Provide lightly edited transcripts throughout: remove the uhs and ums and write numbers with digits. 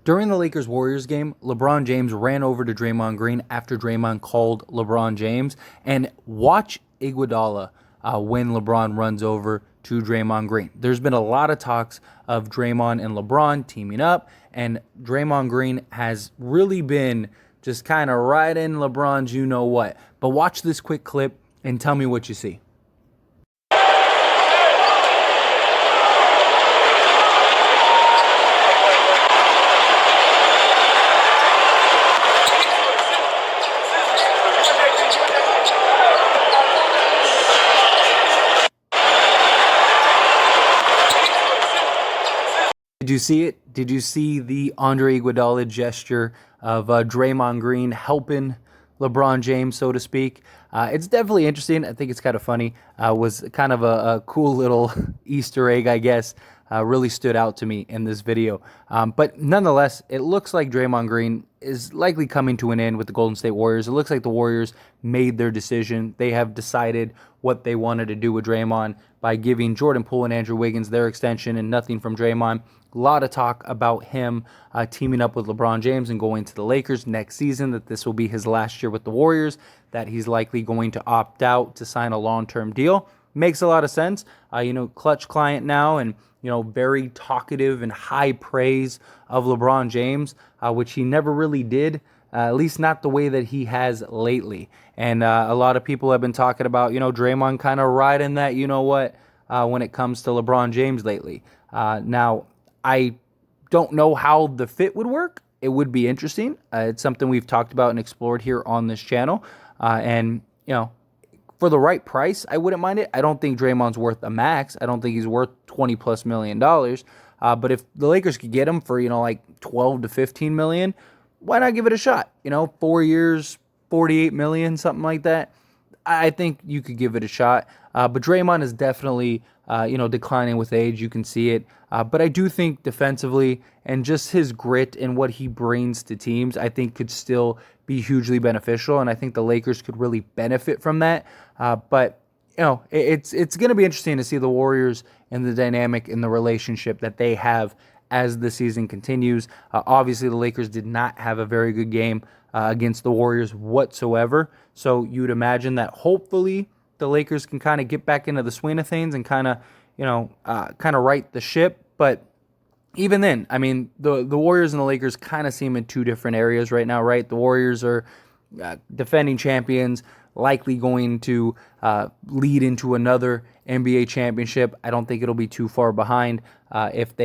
During the Lakers-Warriors game, LeBron James ran over to Draymond Green after Draymond called LeBron James. And watch Iguodala when LeBron runs over to Draymond Green. There's been a lot of talks of Draymond and LeBron teaming up, and Draymond Green has really been just kind of right in LeBron's you-know-what. But watch this quick clip and tell me what you see. Did you see it? Did you see the Andre Iguodala gesture of Draymond Green helping LeBron James, so to speak? It's definitely interesting. I think it's kind of funny. Was kind of a cool little Easter egg, I guess. Really stood out to me in this video. But nonetheless, it looks like Draymond Green is likely coming to an end with the Golden State Warriors. It looks like the Warriors made their decision. They have decided what they wanted to do with Draymond by giving Jordan Poole and Andrew Wiggins their extension and nothing from Draymond. A lot of talk about him teaming up with LeBron James and going to the Lakers next season, that this will be his last year with the Warriors, that he's likely going to opt out to sign a long-term deal. Makes a lot of sense. Clutch client now, and very talkative and high praise of LeBron James, which he never really did, at least not the way that he has lately. And a lot of people have been talking about, Draymond kind of riding that, when it comes to LeBron James lately. Now, I don't know how the fit would work. It would be interesting. It's something we've talked about and explored here on this channel. For the right price, I wouldn't mind it. I don't think Draymond's worth a max. I don't think he's worth $20+ million. But if the Lakers could get him for, like 12 to 15 million, why not give it a shot? 4 years, 48 million, something like that. I think you could give it a shot. But Draymond is definitely, declining with age. You can see it. But I do think defensively and just his grit and what he brings to teams, I think could still be hugely beneficial. And I think the Lakers could really benefit from that. But it's going to be interesting to see the Warriors and the dynamic and the relationship that they have as the season continues. Obviously, the Lakers did not have a very good game against the Warriors whatsoever. So you would imagine that hopefully the Lakers can kind of get back into the swing of things and kind of right the ship. But even then, I mean, the Warriors and the Lakers kind of seem in two different areas right now, right? The Warriors are defending champions, likely going to lead into another NBA championship. I don't think it'll be too far behind if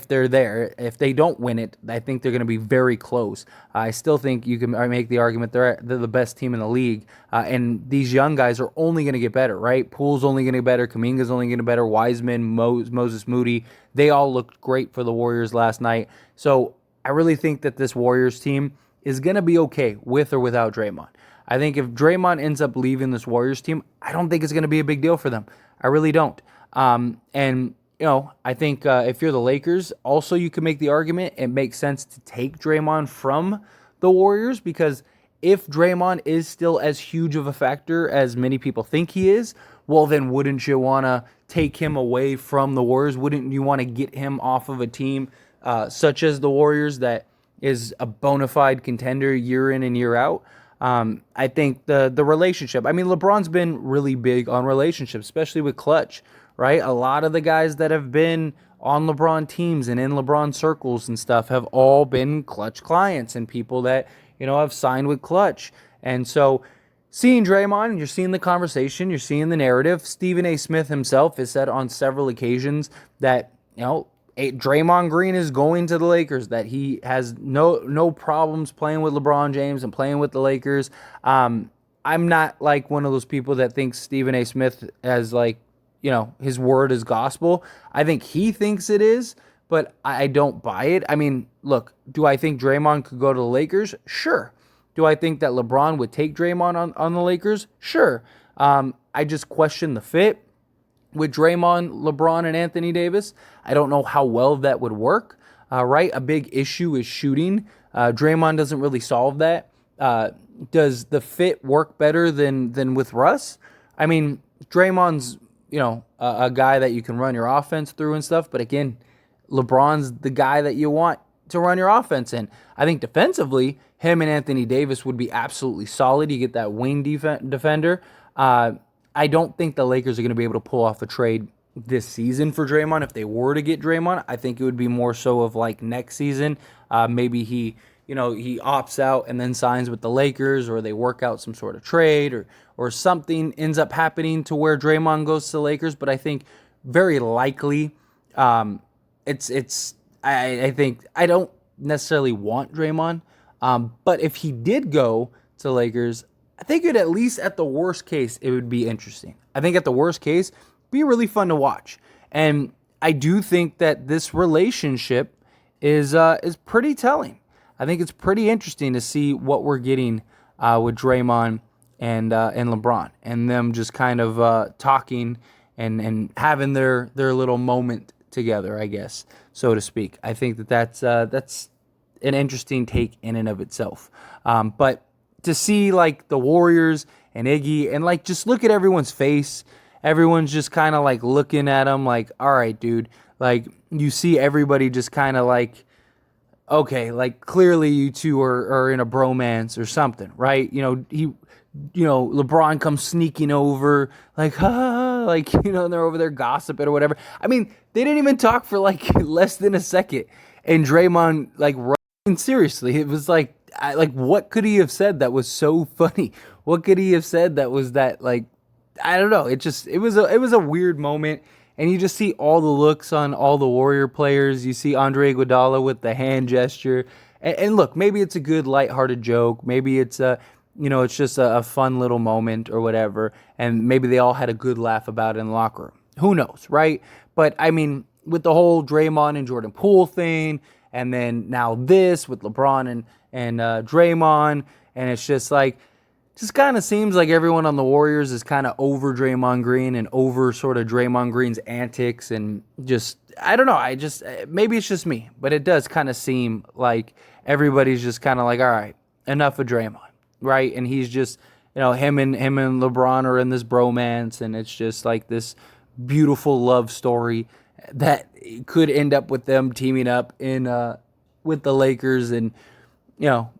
they're there. If they don't win it, I think they're going to be very close. I still think you can make the argument they're the best team in the league. And these young guys are only going to get better, right? Poole's only going to get better. Kuminga's only going to get better. Wiseman, Moses Moody, they all looked great for the Warriors last night. So I really think that this Warriors team is going to be okay with or without Draymond. I think if Draymond ends up leaving this Warriors team, I don't think it's going to be a big deal for them. I really don't. I think if you're the Lakers, also you can make the argument it makes sense to take Draymond from the Warriors, because if Draymond is still as huge of a factor as many people think he is, well, then wouldn't you want to take him away from the Warriors? Wouldn't you want to get him off of a team such as the Warriors that is a bona fide contender year in and year out? I think the relationship, I mean, LeBron's been really big on relationships, especially with Clutch, right? A lot of the guys that have been on LeBron teams and in LeBron circles and stuff have all been Clutch clients and people that, have signed with Clutch. And so seeing Draymond, you're seeing the conversation, you're seeing the narrative. Stephen A. Smith himself has said on several occasions that, Draymond Green is going to the Lakers, that he has no problems playing with LeBron James and playing with the Lakers. I'm not like one of those people that thinks Stephen A. Smith has his word is gospel. I think he thinks it is, but I don't buy it. I mean, look, do I think Draymond could go to the Lakers? Sure. Do I think that LeBron would take Draymond on the Lakers? Sure. I just question the fit with Draymond, LeBron, and Anthony Davis. I don't know how well that would work, right? A big issue is shooting. Draymond doesn't really solve that. Does the fit work better than with Russ? I mean, Draymond's, a guy that you can run your offense through and stuff. But again, LeBron's the guy that you want to run your offense in. I think defensively, him and Anthony Davis would be absolutely solid. You get that wing defender. I don't think the Lakers are going to be able to pull off a trade this season for Draymond. If they were to get Draymond, I think it would be more so of like next season. Maybe he opts out and then signs with the Lakers, or they work out some sort of trade, or something ends up happening to where Draymond goes to the Lakers. But I think very likely, I think I don't necessarily want Draymond. But if he did go to the Lakers, I think at least at the worst case, it would be interesting. I think at the worst case, it'd be really fun to watch. And I do think that this relationship is pretty telling. I think it's pretty interesting to see what we're getting with Draymond and LeBron, and them just kind of talking and having their little moment together, I guess, so to speak. I think that's an interesting take in and of itself. But to see like the Warriors and Iggy, and like just look at everyone's face. Everyone's just kind of like looking at him like, all right, dude. Like you see everybody just kind of like, okay, like clearly you two are in a bromance or something, right? LeBron comes sneaking over like, they're over there gossiping or whatever. I mean, they didn't even talk for like less than a second, and Draymond like running seriously. It was like, what could he have said that was so funny? What could he have said that was that like, I don't know. It was a weird moment. And you just see all the looks on all the Warrior players. You see Andre Iguodala with the hand gesture. And look, maybe it's a good lighthearted joke. Maybe it's it's just a fun little moment or whatever. And maybe they all had a good laugh about it in the locker room. Who knows, right? But I mean, with the whole Draymond and Jordan Poole thing, and then now this with LeBron and Draymond, and it's just like, just kind of seems like everyone on the Warriors is kind of over Draymond Green and over sort of Draymond Green's antics, and just, I don't know, maybe it's just me, but it does kind of seem like everybody's just kind of like, all right, enough of Draymond, right? And he's just, him and LeBron are in this bromance, and it's just like this beautiful love story that could end up with them teaming up with the Lakers, and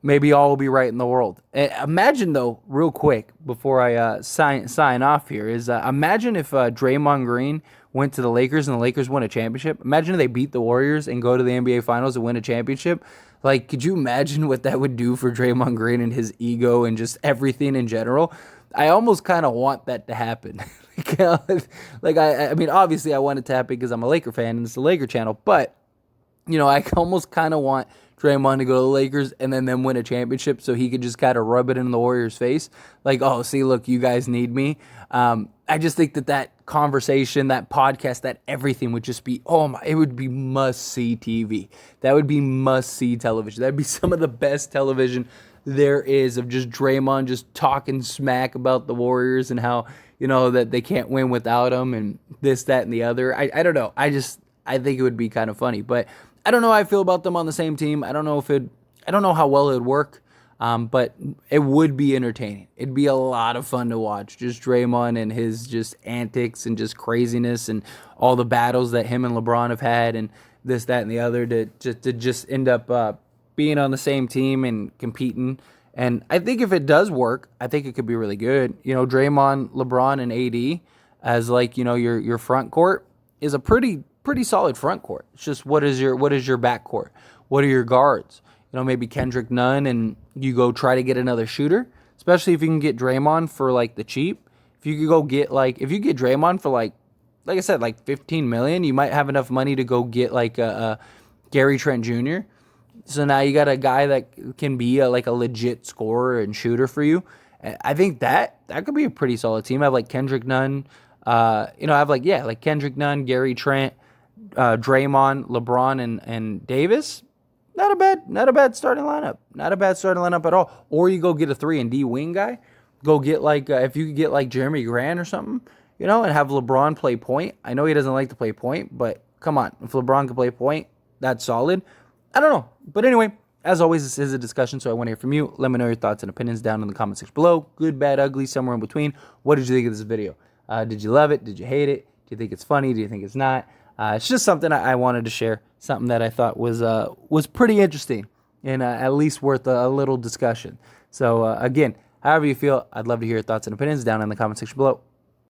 maybe all will be right in the world. Imagine, though, real quick, before I sign off here, is imagine if Draymond Green went to the Lakers and the Lakers won a championship. Imagine if they beat the Warriors and go to the NBA Finals and win a championship. Like, could you imagine what that would do for Draymond Green and his ego and just everything in general? I almost kind of want that to happen. I mean, obviously I want it to happen because I'm a Laker fan and it's the Laker channel, but, I almost kind of want Draymond to go to the Lakers and then them win a championship so he could just kind of rub it in the Warriors' face. Like, oh, see, look, you guys need me. I just think that conversation, that podcast, that everything would just be, it would be must-see TV. That would be must-see television. That'd be some of the best television there is, of just Draymond just talking smack about the Warriors and how, that they can't win without him and this, that, and the other. I don't know. I think it would be kind of funny, but I don't know how I feel about them on the same team. I don't know how well it would work, but it would be entertaining. It'd be a lot of fun to watch. Just Draymond and his just antics and just craziness and all the battles that him and LeBron have had and this, that, and the other to just end up being on the same team and competing. And I think if it does work, I think it could be really good. Draymond, LeBron, and AD as like, your front court is a pretty solid front court. It's just what is your back court? What are your guards? Maybe Kendrick Nunn, and you go try to get another shooter, especially if you can get Draymond for like the cheap. If you get Draymond for like I said, like $15 million, you might have enough money to go get like a Gary Trent Jr. So now you got a guy that can be a legit scorer and shooter for you. I think that could be a pretty solid team. I have like Kendrick Nunn, Kendrick Nunn, Gary Trent, Draymond, LeBron, and Davis. Not a bad starting lineup. Not a bad starting lineup at all. Or you go get a 3-and-D wing guy. Go get if you could get like Jeremy Grant or something, and have LeBron play point. I know he doesn't like to play point, but come on, if LeBron can play point, that's solid. I don't know, but anyway, as always, this is a discussion, so I want to hear from you. Let me know your thoughts and opinions down in the comment section below. Good, bad, ugly, somewhere in between. What did you think of this video? Did you love it? Did you hate it? Do you think it's funny? Do you think it's not? It's just something I wanted to share. something that I thought was pretty interesting and at least worth a little discussion. So again, however you feel, I'd love to hear your thoughts and opinions down in the comment section below.